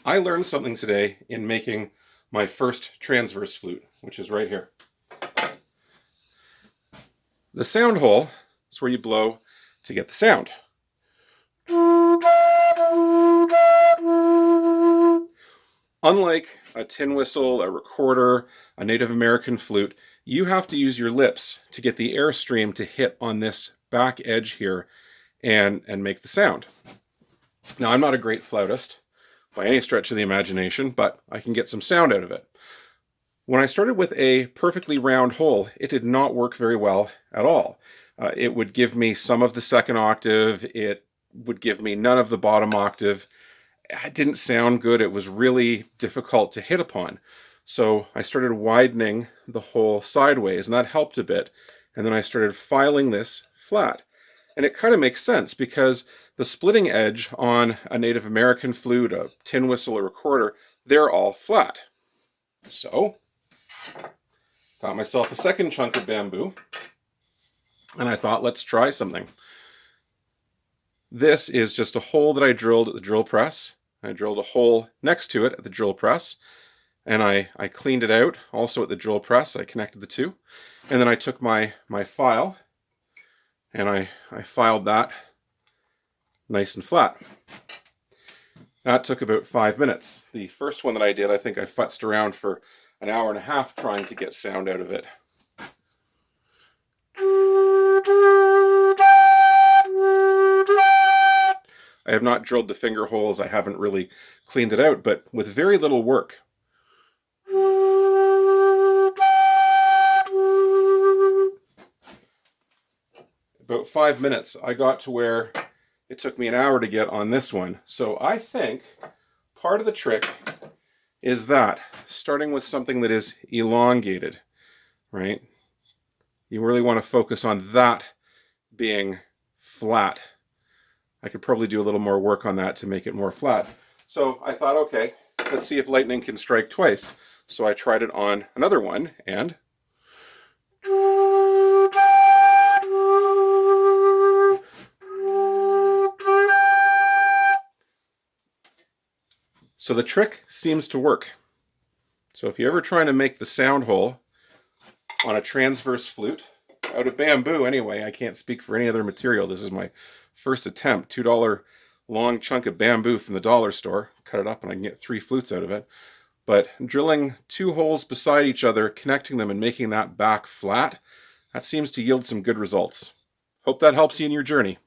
I learned something today in making my first transverse flute, which is right here. The sound hole is where you blow to get the sound. Unlike a tin whistle, a recorder, a Native American flute, you have to use your lips to get the airstream to hit on this back edge here and make the sound. Now, I'm not a great flautist by any stretch of the imagination, but I can get some sound out of it. When I started with a perfectly round hole, it did not work very well at all. It would give me some of the second octave, it would give me none of the bottom octave. It didn't sound good, it was really difficult to hit upon. So I started widening the hole sideways, and that helped a bit. And then I started filing this flat. And it kind of makes sense because the splitting edge on a Native American flute, a tin whistle, a recorder, they're all flat. So, got myself a second chunk of bamboo, and I thought, let's try something. This is just a hole that I drilled at the drill press. I drilled a hole next to it at the drill press, and I cleaned it out also at the drill press. I connected the two, and then I took my file, and I filed that nice and flat. That took about 5 minutes. The first one that I did, I think I futzed around for an hour and a half trying to get sound out of it. I have not drilled the finger holes, I haven't really cleaned it out, but with very little work. About 5 minutes, I got to where it took me an hour to get on this one. So I think part of the trick is that, starting with something that is elongated, right? You really want to focus on that being flat. I could probably do a little more work on that to make it more flat. So I thought, okay, let's see if lightning can strike twice. So I tried it on another one, and so the trick seems to work. So if you're ever trying to make the sound hole on a transverse flute, out of bamboo anyway, I can't speak for any other material. This is my first attempt. $2 long chunk of bamboo from the dollar store. Cut it up and I can get 3 flutes out of it. But drilling 2 holes beside each other, connecting them and making that back flat, that seems to yield some good results. Hope that helps you in your journey.